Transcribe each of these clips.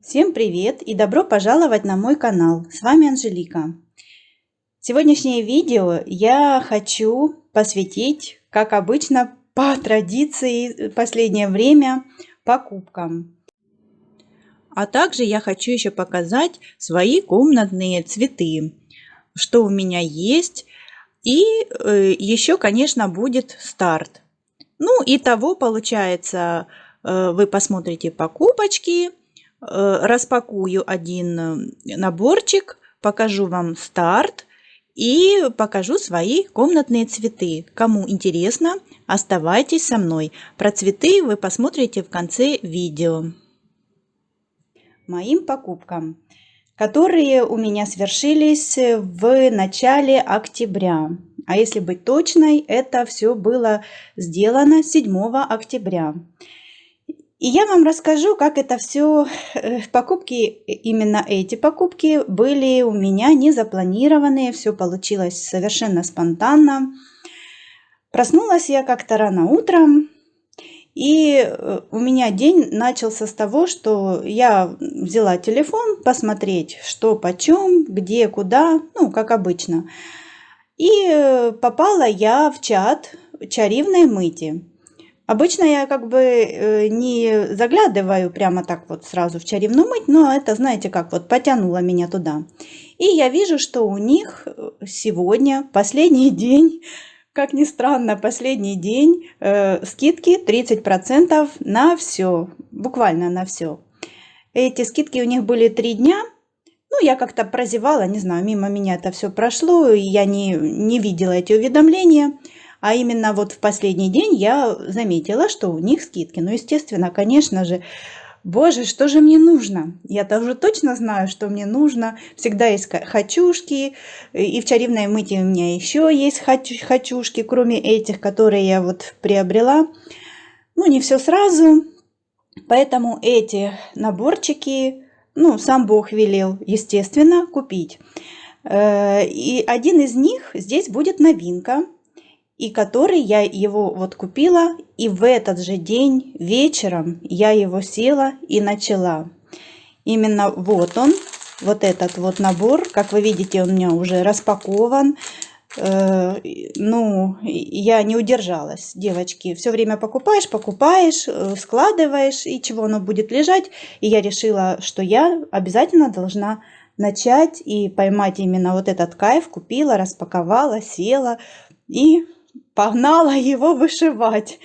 Всем привет и добро пожаловать на мой канал. С вами Анжелика. Сегодняшнее видео я хочу посвятить, как обычно, по традиции последнее время, покупкам. А также я хочу еще показать свои комнатные цветы, что у меня есть. И еще, конечно, будет старт. Ну, итого получается, вы посмотрите покупочки. Распакую один наборчик, покажу вам старт и покажу свои комнатные цветы. Кому интересно, оставайтесь со мной. Про цветы вы посмотрите в конце видео. Моим покупкам, которые у меня свершились в начале октября. А если быть точной, это все было сделано 7 октября. И я вам расскажу, как это все, покупки, именно эти покупки были у меня не запланированные, все получилось совершенно спонтанно. Проснулась я как-то рано утром, и у меня день начался с того, что я взяла телефон посмотреть, что почем, где, куда, ну, как обычно. И попала я в чат чаривной мыти. Обычно я как бы не заглядываю прямо так вот сразу в чаривную мыть, но это, знаете, как вот потянуло меня туда. И я вижу, что у них сегодня последний день, как ни странно, последний день, скидки 30% на все, буквально на все. Эти скидки у них были 3 дня. Ну, я как-то прозевала, не знаю, мимо меня это все прошло, и я не видела эти уведомления. А именно вот в последний день я заметила, что у них скидки. Ну, естественно, конечно же, боже, что же мне нужно? Я-то уже точно знаю, что мне нужно. Всегда есть хочушки. И в чаривной мыти у меня еще есть хочушки, кроме этих, которые я вот приобрела. Ну, не все сразу. Поэтому эти наборчики, ну, сам Бог велел, естественно, купить. И один из них здесь будет новинка. И который я его вот купила, и в этот же день вечером я его села и начала. Именно вот он, вот этот вот набор, как вы видите, он у меня уже распакован. Ну, я не удержалась, девочки. Все время покупаешь, складываешь, и чего оно будет лежать. И я решила, что я обязательно должна начать и поймать именно вот этот кайф. Купила, распаковала, села и погнала его вышивать.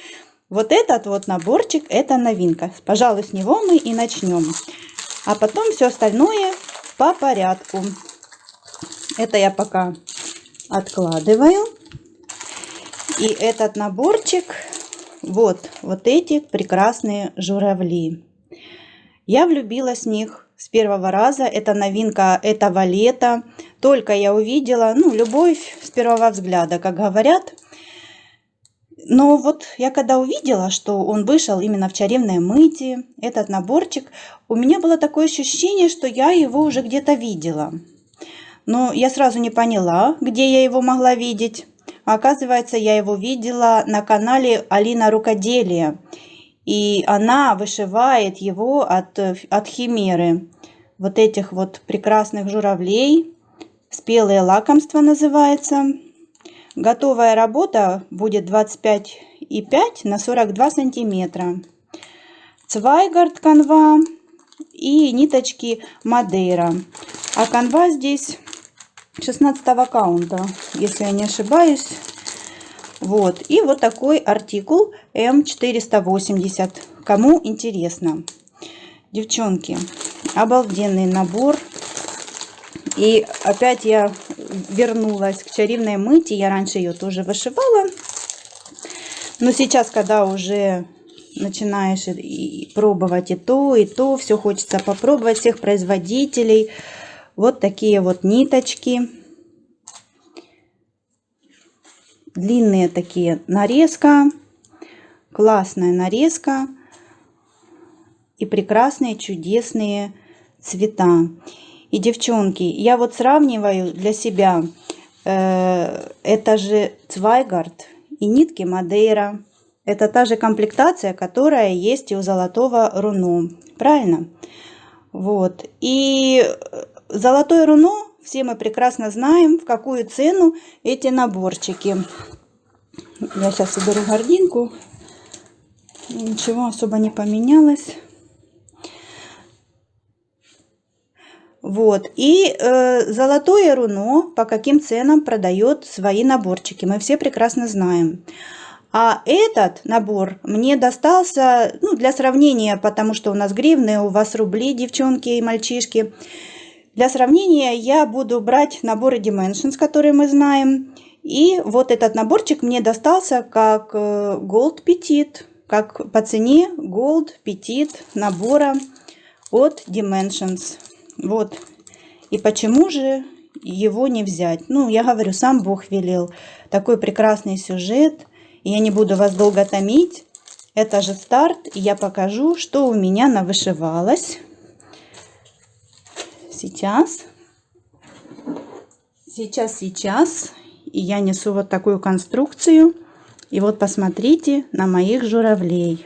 Вот этот вот наборчик, это новинка. Пожалуй, с него мы и начнем. А потом все остальное по порядку. Это я пока откладываю. И этот наборчик, вот эти прекрасные журавли. Я влюбилась в них с первого раза. Это новинка этого лета. Только я увидела, ну, любовь с первого взгляда, как говорят. Но вот я когда увидела, что он вышел именно в чаривной мыти, этот наборчик, у меня было такое ощущение, что я его уже где-то видела. Но я сразу не поняла, где я его могла видеть. А оказывается, я его видела на канале Алина Рукоделие. И она вышивает его от химеры. Вот этих вот прекрасных журавлей. Спелые лакомства называется. Готовая работа будет 25,5 на 42 сантиметра. Цвайгард канва и ниточки Мадейра. А канва здесь 16 каунта, если я не ошибаюсь. Вот. И вот такой артикул М480. Кому интересно. Девчонки, обалденный набор. И опять я вернулась к чаривной мыти. Я раньше ее тоже вышивала. Но сейчас, когда уже начинаешь и пробовать и то, все хочется попробовать всех производителей. Вот такие вот ниточки. Длинные такие нарезка. Классная нарезка. И прекрасные, чудесные цвета. И, девчонки, я вот сравниваю для себя, это же Цвайгард и нитки Мадейра. Это та же комплектация, которая есть и у золотого руно. Правильно? Вот. И золотое руно, все мы прекрасно знаем, в какую цену эти наборчики. Я сейчас уберу гординку. Ничего особо не поменялось. Вот. И золотое руно по каким ценам продает свои наборчики. Мы все прекрасно знаем. А этот набор мне достался, ну, для сравнения, потому что у нас гривны, у вас рубли, девчонки и мальчишки. Для сравнения я буду брать наборы Dimensions, которые мы знаем. И вот этот наборчик мне достался как Gold Petit, как по цене Gold Petit набора от Dimensions. Вот. И почему же его не взять? Ну, я говорю, сам Бог велел. Такой прекрасный сюжет. И я не буду вас долго томить. Это же старт. И я покажу, что у меня навышивалось. Сейчас. И я несу вот такую конструкцию. И вот посмотрите на моих журавлей.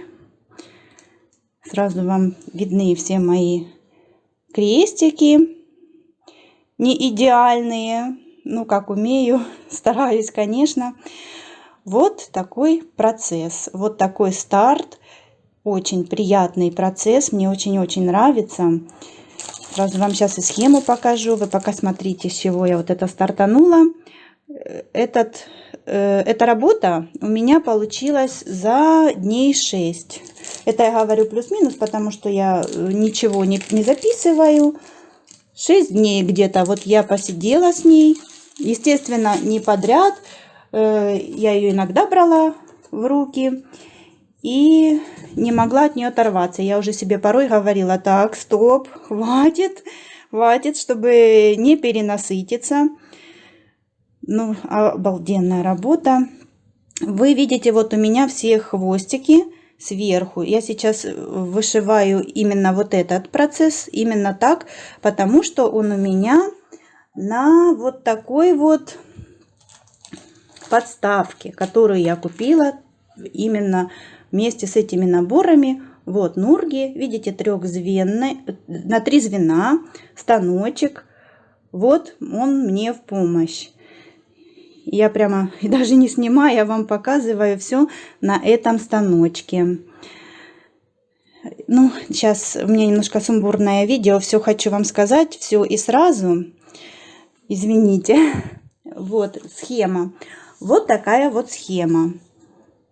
Сразу вам видны все мои крестики. Не идеальные. Ну, как умею. Стараюсь, конечно. Вот такой процесс. Вот такой старт. Очень приятный процесс. Мне очень-очень нравится. Сразу вам сейчас и схему покажу. Вы пока смотрите, с чего я вот это стартанула. Эта работа у меня получилась за дней 6. Это я говорю плюс-минус, потому что я ничего не записываю. 6 дней где-то вот я посидела с ней. Естественно, не подряд. Я ее иногда брала в руки и не могла от нее оторваться. Я уже себе порой говорила: так, стоп, хватит, чтобы не перенасытиться. Ну, обалденная работа. Вы видите, вот у меня все хвостики сверху. Я сейчас вышиваю именно вот этот процесс, именно так, потому что он у меня на вот такой вот подставке, которую я купила именно вместе с этими наборами. Вот нурги, видите, на 3 звена станочек. Вот он мне в помощь. Я прямо даже не снимаю, я вам показываю все на этом станочке. Ну, сейчас у меня немножко сумбурное видео, все хочу вам сказать, все и сразу. Извините. Вот схема. Вот такая вот схема.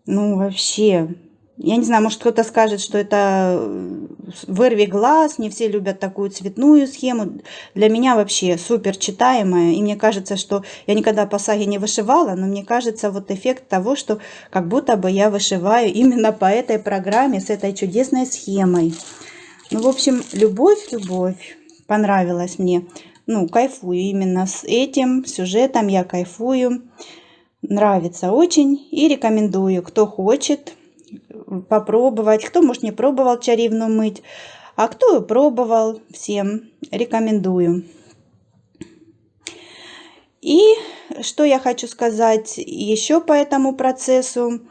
Ну, вообще, я не знаю, может кто-то скажет, что это вырви глаз, не все любят такую цветную схему. Для меня вообще супер читаемая. И мне кажется, что я никогда по саге не вышивала, но мне кажется, вот эффект того, что как будто бы я вышиваю именно по этой программе, с этой чудесной схемой. Ну, в общем, любовь. Понравилась мне. Ну, кайфую именно с этим сюжетом, я кайфую. Нравится очень и рекомендую, кто хочет попробовать, кто, может, не пробовал чаривну мыть, а кто пробовал, всем рекомендую. И что я хочу сказать еще по этому процессу.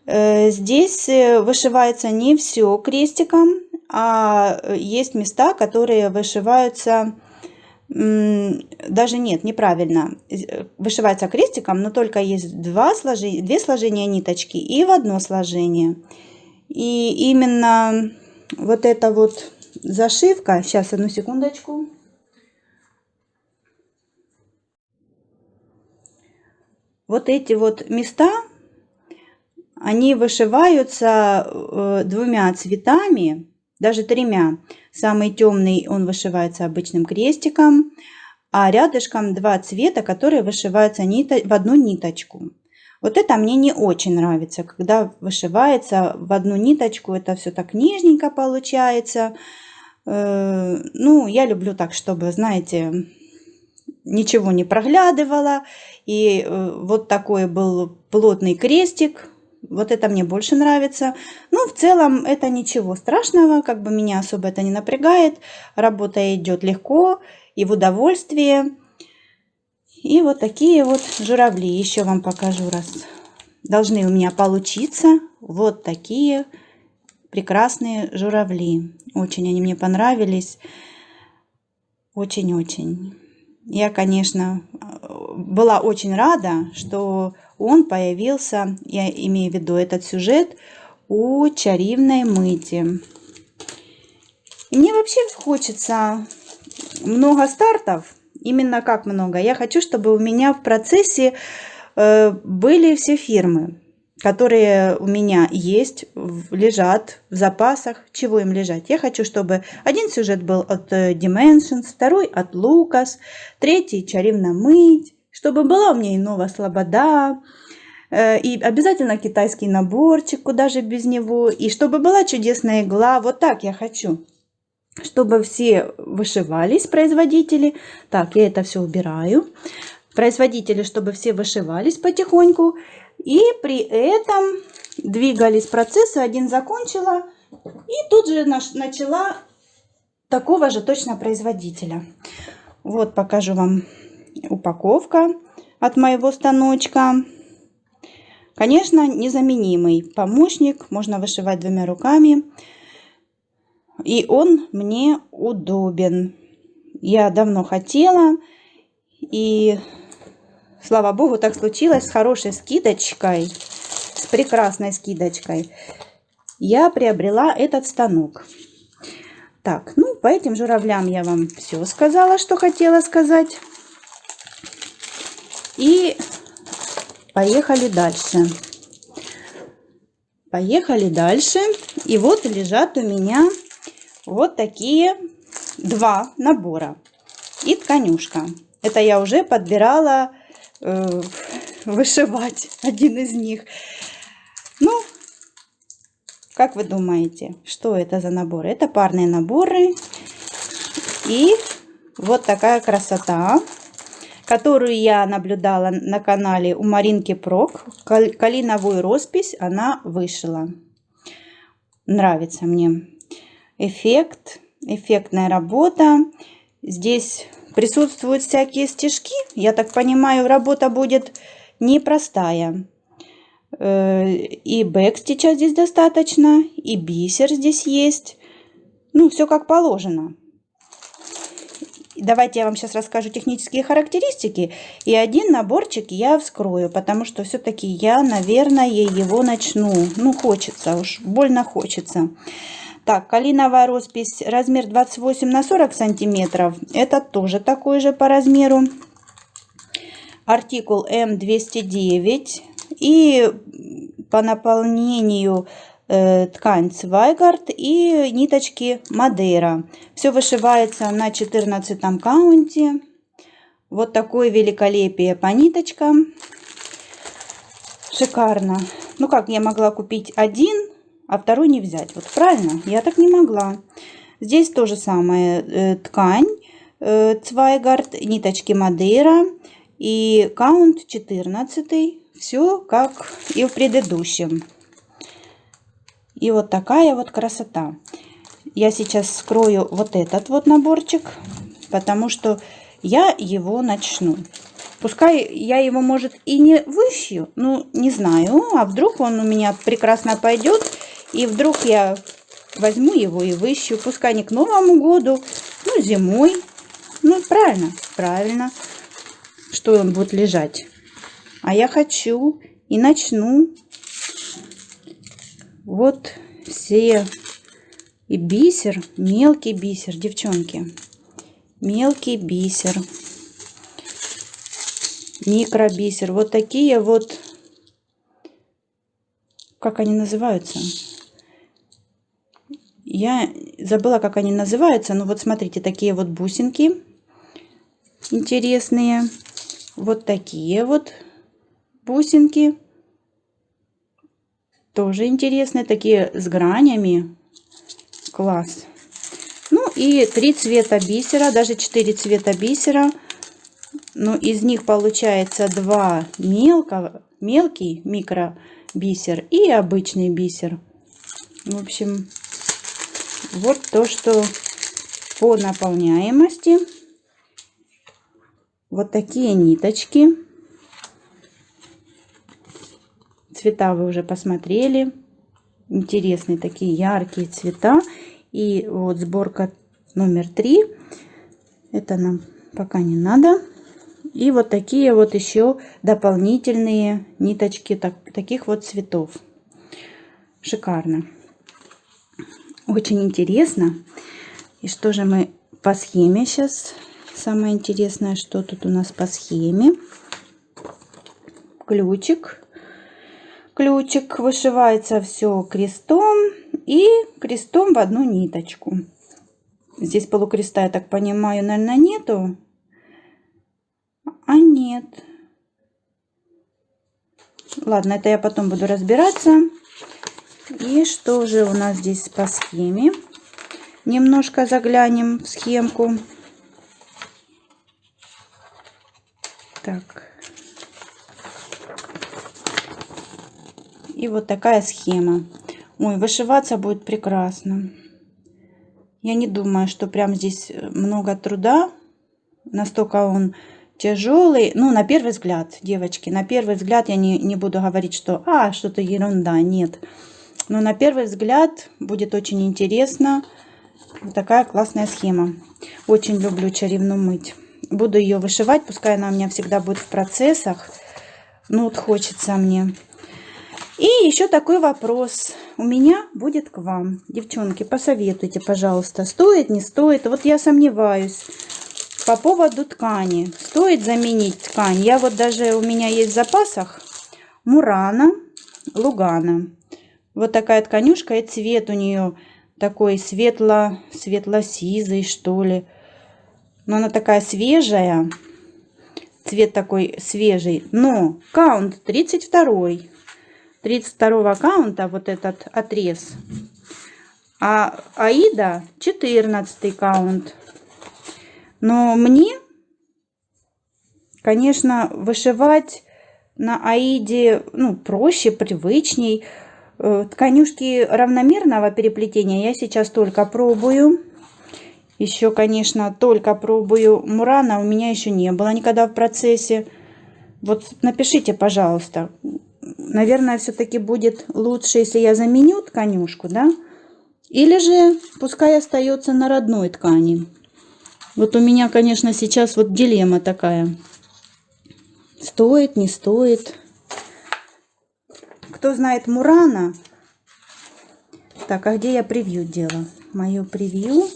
Здесь вышивается не все крестиком, а есть места, которые вышиваются... Даже нет, неправильно. Вышивается крестиком, но только есть две сложения ниточки и в одно сложение. И именно вот эта вот зашивка, сейчас, одну секундочку. Вот эти вот места, они вышиваются 2 цветами, даже 3. Самый темный он вышивается обычным крестиком, а рядышком 2 цвета, которые вышиваются в одну ниточку. Вот это мне не очень нравится, когда вышивается в одну ниточку, это все так нежненько получается. Ну, я люблю так, чтобы, знаете, ничего не проглядывало. И вот такой был плотный крестик. Вот это мне больше нравится. Ну, в целом, это ничего страшного, как бы меня особо это не напрягает. Работа идет легко и в удовольствие. И вот такие вот журавли. Еще вам покажу раз. Должны у меня получиться вот такие прекрасные журавли. Очень они мне понравились. Очень-очень. Я, конечно, была очень рада, что он появился, я имею в виду этот сюжет, у чаривной Мыти. И мне вообще хочется много стартов. Именно как много? Я хочу, чтобы у меня в процессе были все фирмы, которые у меня есть, лежат в запасах. Чего им лежать? Я хочу, чтобы один сюжет был от Dimensions, второй от Lucas, третий Чаривна Мыть, чтобы была у меня и Нова Слобода, и обязательно китайский наборчик, куда же без него, и чтобы была чудесная игла. Вот так я хочу, чтобы все вышивались, производители. Так, я это все убираю. Производители, чтобы все вышивались потихоньку. И при этом двигались процессы. Один закончила. И тут же начала такого же точно производителя. Вот покажу вам упаковка от моего станочка. Конечно, незаменимый помощник. Можно вышивать двумя руками. И он мне удобен. Я давно хотела. И слава богу, так случилось, с хорошей скидочкой, с прекрасной скидочкой, я приобрела этот станок. Так, ну, по этим журавлям я вам все сказала, что хотела сказать. И поехали дальше. Поехали дальше. И вот лежат у меня вот такие два набора. И тканюшка. Это я уже подбирала вышивать один из них. Ну, как вы думаете, что это за наборы? Это парные наборы. И вот такая красота, которую я наблюдала на канале у Маринки Прок. Калиновую роспись она вышила. Нравится мне эффект, эффектная работа. Здесь присутствуют всякие стежки. Я так понимаю, работа будет непростая. И бэкстича здесь достаточно, и бисер здесь есть. Ну, все как положено. Давайте я вам сейчас расскажу технические характеристики. И один наборчик я вскрою, потому что все-таки я, наверное, его начну. Ну, хочется уж, больно хочется. Так, калиновая роспись, размер 28 на 40 сантиметров. Это тоже такой же по размеру. Артикул М209. И по наполнению ткань Цвайгард и ниточки Мадейра. Все вышивается на 14 каунте. Вот такое великолепие по ниточкам. Шикарно. Ну как я могла купить один, а второй не взять? Вот правильно? Я так не могла. Здесь то же самое. Ткань Цвайгард, ниточки Мадейра и каунт 14. Все как и в предыдущем. И вот такая вот красота. Я сейчас скрою вот этот вот наборчик, потому что я его начну. Пускай я его, может, и не вышью, ну, не знаю. А вдруг он у меня прекрасно пойдет, и вдруг я возьму его и вышью. Пускай не к Новому году, ну, зимой. Ну, правильно, правильно, что он будет лежать. А я хочу и начну. Вот все. И бисер, мелкий бисер, девчонки. Мелкий бисер. Микробисер. Вот такие вот. Как они называются? Я забыла, как они называются. Но вот смотрите, такие вот бусинки. Интересные. Вот такие вот бусинки. Тоже интересные, такие с гранями. Класс. Ну и 3 цвета бисера, даже 4 цвета бисера. Но из них получается 2 мелкий микробисер и обычный бисер. В общем, вот то, что по наполняемости. Вот такие ниточки. Цвета вы уже посмотрели. интересные такие яркие цвета. И вот сборка номер 3. Это нам пока не надо. И вот такие вот еще дополнительные ниточки таких вот цветов. Шикарно. Очень интересно. И что же мы по схеме сейчас? Самое интересное, что тут у нас по схеме. Ключик. Ключик, вышивается все крестом и крестом в одну ниточку. Здесь полукреста, я так понимаю, наверное, нету. А нет. Ладно, это я потом буду разбираться. И что же у нас здесь по схеме? Немножко заглянем в схемку. Так. И вот такая схема. Ой, вышиваться будет прекрасно. Я не думаю, что прям здесь много труда. Настолько он тяжелый. Ну, на первый взгляд, девочки, на первый взгляд я не буду говорить, что что-то ерунда. Нет. Но на первый взгляд будет очень интересно. Вот такая классная схема. Очень люблю Чарівну мить. Буду ее вышивать. Пускай она у меня всегда будет в процессах. Ну, вот хочется мне. И еще такой вопрос у меня будет к вам. Девчонки, посоветуйте, пожалуйста, стоит, не стоит. Вот я сомневаюсь по поводу ткани. Стоит заменить ткань? Я вот даже, у меня есть в запасах Мурана Лугана. Вот такая тканюшка, и цвет у нее такой светло-сизый, что ли. Но она такая свежая. Цвет такой свежий. Но каунт 32-й. 32 каунта вот этот отрез. А Аида 14 каунт. Но мне, конечно, вышивать на Аиде проще, привычней. Тканюшки равномерного переплетения я сейчас только пробую. Еще, конечно, только пробую. Мурана у меня еще не было никогда в процессе. Вот напишите, пожалуйста. Наверное, все-таки будет лучше, если я заменю тканюшку, да? Или же пускай остается на родной ткани. Вот у меня, конечно, сейчас вот дилемма такая. Стоит, не стоит. Кто знает Мурана? Так, а где я превью делала? Мое превью.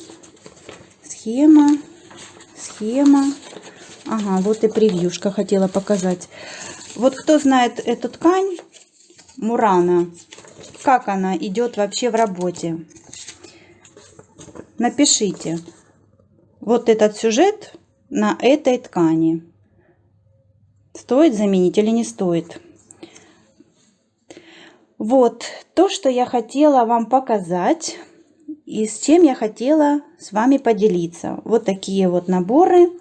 Схема. Ага, вот и превьюшка хотела показать. Вот кто знает эту ткань, Мурана, как она идет вообще в работе? Напишите. Вот этот сюжет на этой ткани. Стоит заменить или не стоит? Вот то, что я хотела вам показать и с чем я хотела с вами поделиться. Вот такие вот наборы,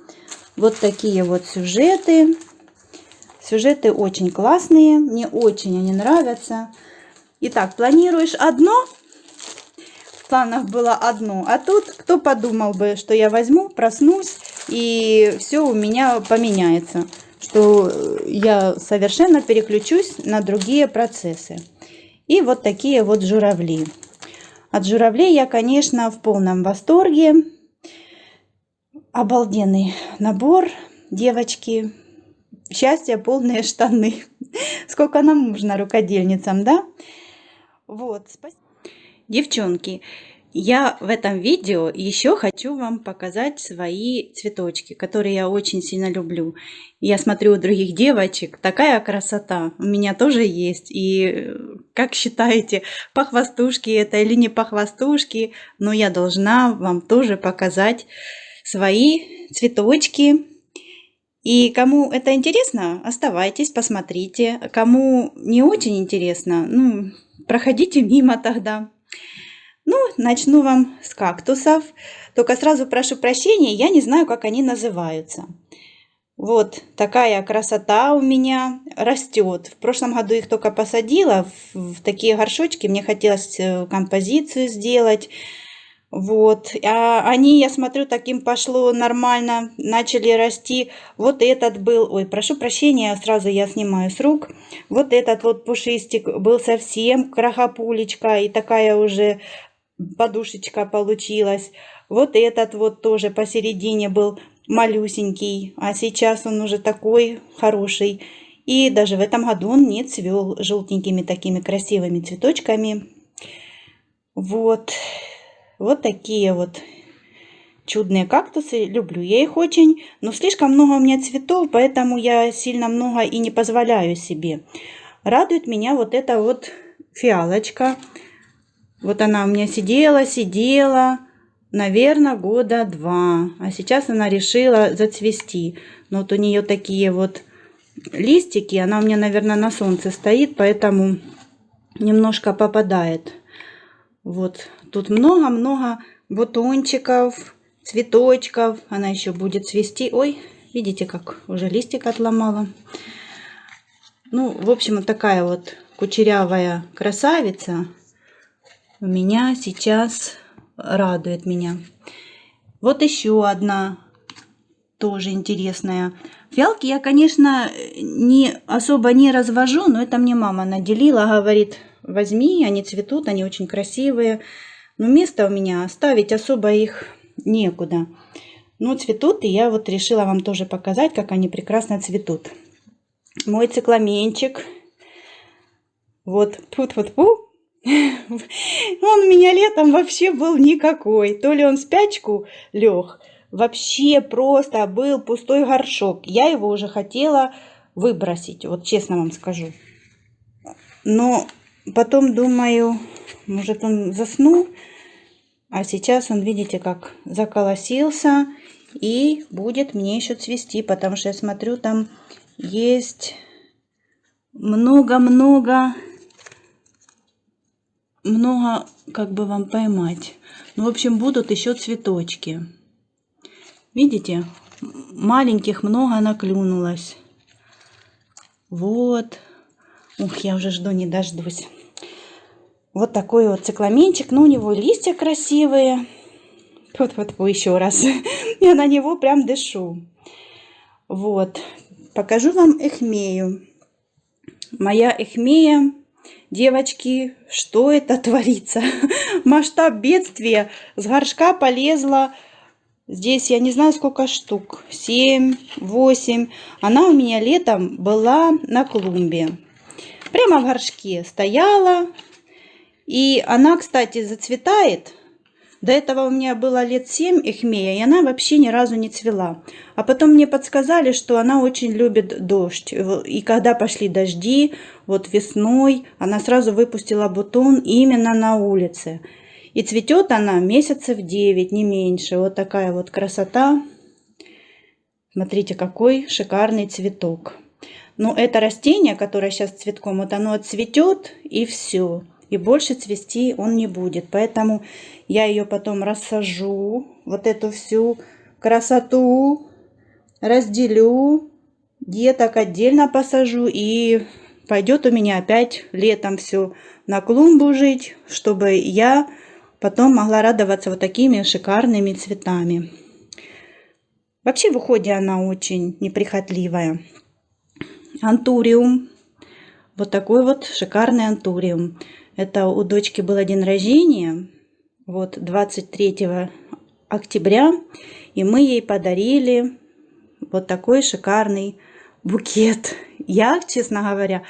вот такие вот сюжеты. Сюжеты очень классные, мне очень они нравятся. Итак, планируешь одно, в планах было одно, а тут кто подумал бы, что я возьму, проснусь и все у меня поменяется, что я совершенно переключусь на другие процессы. И вот такие вот журавли. От журавлей я, конечно, в полном восторге. Обалденный набор, девочки. Счастье, полные штаны. Сколько нам нужно рукодельницам, да? Вот, спасибо. Девчонки, я в этом видео еще хочу вам показать свои цветочки, которые я очень сильно люблю. Я смотрю у других девочек, такая красота у меня тоже есть. И как считаете, похвастушки это или не похвастушки, но я должна вам тоже показать свои цветочки. И кому это интересно, оставайтесь, посмотрите. Кому не очень интересно, проходите мимо тогда. Начну вам с кактусов. Только сразу прошу прощения, я не знаю, как они называются. Вот такая красота у меня растет. В прошлом году их только посадила в такие горшочки. Мне хотелось композицию сделать. Вот, а они, я смотрю, таким пошло нормально, начали расти. Вот этот был, ой, прошу прощения, сразу я снимаю с рук. Вот этот вот пушистик был совсем крахопулечка, и такая уже подушечка получилась. Вот этот вот тоже посередине был малюсенький, а сейчас он уже такой хороший. И даже в этом году он не цвел желтенькими такими красивыми цветочками. Вот. Вот такие вот чудные кактусы. Люблю я их очень, но слишком много у меня цветов, поэтому я сильно много и не позволяю себе. Радует меня вот эта вот фиалочка. Вот она у меня сидела, наверное, года 2. А сейчас она решила зацвести. Но вот у нее такие вот листики. Она у меня, наверное, на солнце стоит, поэтому немножко попадает. Вот тут много-много бутончиков, цветочков. Она еще будет цвести. Ой, видите, как уже листик отломала. Ну, в общем, вот такая вот кучерявая красавица у меня сейчас радует меня. Вот еще одна тоже интересная. Фиалки я, конечно, особо не развожу, но это мне мама наделила, говорит, возьми, они цветут, они очень красивые. Но места у меня оставить особо их некуда. Но цветут, и я вот решила вам тоже показать, как они прекрасно цветут. Мой цикламенчик. Вот, фу-фу-фу. Он у меня летом вообще был никакой. То ли он в спячку лег, вообще просто был пустой горшок. Я его уже хотела выбросить, вот честно вам скажу. Но потом думаю, может он заснул, а сейчас он, видите, как заколосился и будет мне еще цвести, потому что я смотрю, там есть много, как бы вам поймать. Ну, в общем, будут еще цветочки. Видите, маленьких много наклюнулось. Вот. Ух, я уже жду, не дождусь. Вот такой вот цикламенчик. Ну, у него листья красивые. Вот еще раз. Я на него прям дышу. Вот. Покажу вам эхмею. Моя эхмея. Девочки, что это творится? Масштаб бедствия. С горшка полезла. Здесь я не знаю сколько штук. 7, 8. Она у меня летом была на клумбе. Прямо в горшке стояла. И она, кстати, зацветает. До этого у меня было лет 7 эхмея, и она вообще ни разу не цвела. А потом мне подсказали, что она очень любит дождь. И когда пошли дожди, вот весной, она сразу выпустила бутон именно на улице. И цветет она месяцев 9, не меньше. Вот такая вот красота. Смотрите, какой шикарный цветок. Но это растение, которое сейчас цветком, вот оно отцветет и все. И больше цвести он не будет. Поэтому я ее потом рассажу. Вот эту всю красоту разделю. Деток отдельно посажу. И пойдет у меня опять летом все на клумбу жить. Чтобы я потом могла радоваться вот такими шикарными цветами. Вообще в уходе она очень неприхотливая. Антуриум. Вот такой вот шикарный антуриум. Это у дочки был день рождения, вот 23 октября, и мы ей подарили вот такой шикарный букет. Я, честно говоря,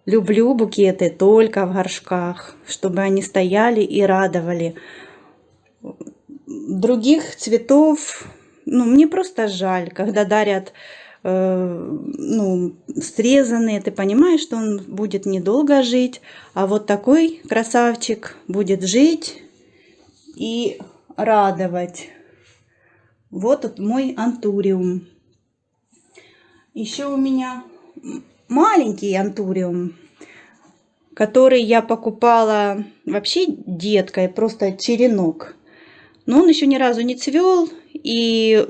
люблю букеты только в горшках, чтобы они стояли и радовали. Других цветов, ну, мне просто жаль, когда дарят срезанные, ты понимаешь, что он будет недолго жить, а вот такой красавчик будет жить и радовать. Вот мой антуриум. Еще у меня маленький антуриум, который я покупала вообще деткой, просто черенок. Но он еще ни разу не цвел, и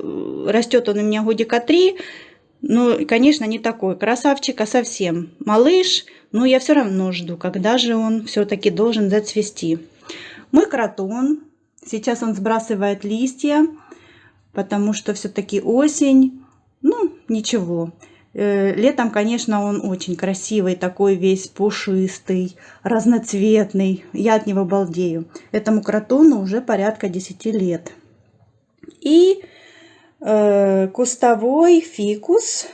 растет он у меня годика 3. Ну, конечно, не такой красавчик, а совсем малыш. Но я все равно жду, когда же он все-таки должен зацвести. Мой кротон. Сейчас он сбрасывает листья, потому что все-таки осень. Ну, ничего. Летом, конечно, он очень красивый, такой весь пушистый, разноцветный. Я от него балдею. Этому кротону уже порядка 10 лет. И кустовой фикус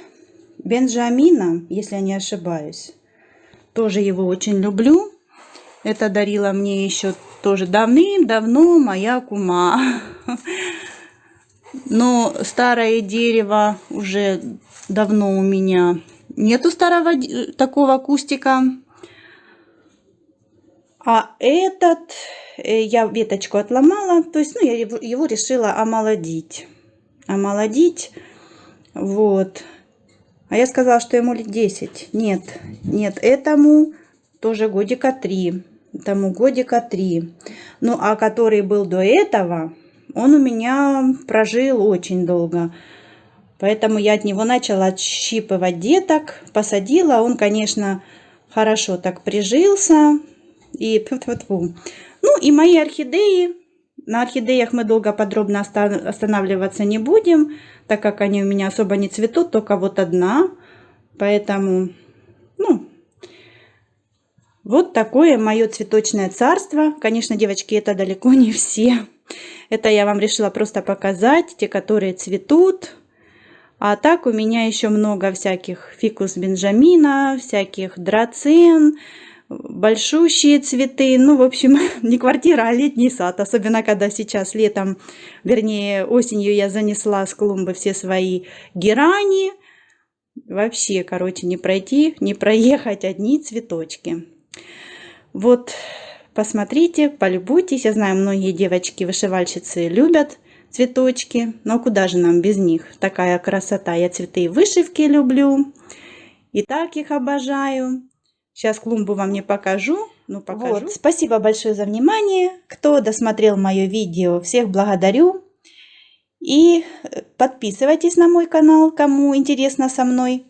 Бенджамина, если я не ошибаюсь. Тоже его очень люблю. Это дарила мне еще тоже давным-давно моя кума. Но старое дерево уже давно у меня нету старого такого кустика. А этот я веточку отломала, то есть, ну, я его решила омолодить. Вот. А я сказала, что ему лет 10. Нет, этому тоже годика 3. Ну, а который был до этого, он у меня прожил очень долго. Поэтому я от него начала отщипывать деток, посадила. Он, конечно, хорошо так прижился. И ну, и мои орхидеи. На орхидеях мы долго подробно останавливаться не будем, так как они у меня особо не цветут, только вот одна. Поэтому, ну, вот такое мое цветочное царство. Конечно, девочки, это далеко не все. Это я вам решила просто показать, те, которые цветут. А так у меня еще много всяких фикус Бенджамина, всяких драцен, большущие цветы. Ну, в общем, не квартира, а летний сад. Особенно, когда сейчас летом, вернее, осенью я занесла с клумбы все свои герани. Вообще, короче, не пройти, не проехать, одни цветочки. Вот, посмотрите, полюбуйтесь. Я знаю, многие девочки-вышивальщицы любят цветочки. Но куда же нам без них? Такая красота. Я цветы и вышивки люблю. И так их обожаю. Сейчас клумбу вам не покажу. Ну, покажу. Вот. Спасибо большое за внимание. Кто досмотрел мое видео, всех благодарю. И подписывайтесь на мой канал, кому интересно со мной.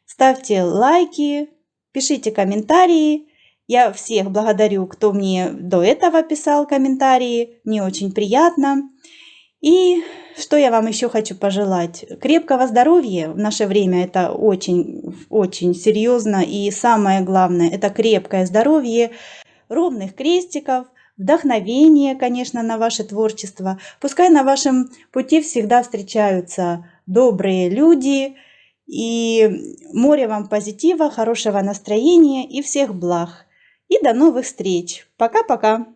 Ставьте лайки, пишите комментарии. Я всех благодарю, кто мне до этого писал комментарии. Мне очень приятно. И что я вам еще хочу пожелать? Крепкого здоровья. В наше время это очень серьезно. И самое главное, это крепкое здоровье, ровных крестиков, вдохновение, конечно, на ваше творчество. Пускай на вашем пути всегда встречаются добрые люди. И море вам позитива, хорошего настроения и всех благ. И до новых встреч. Пока-пока.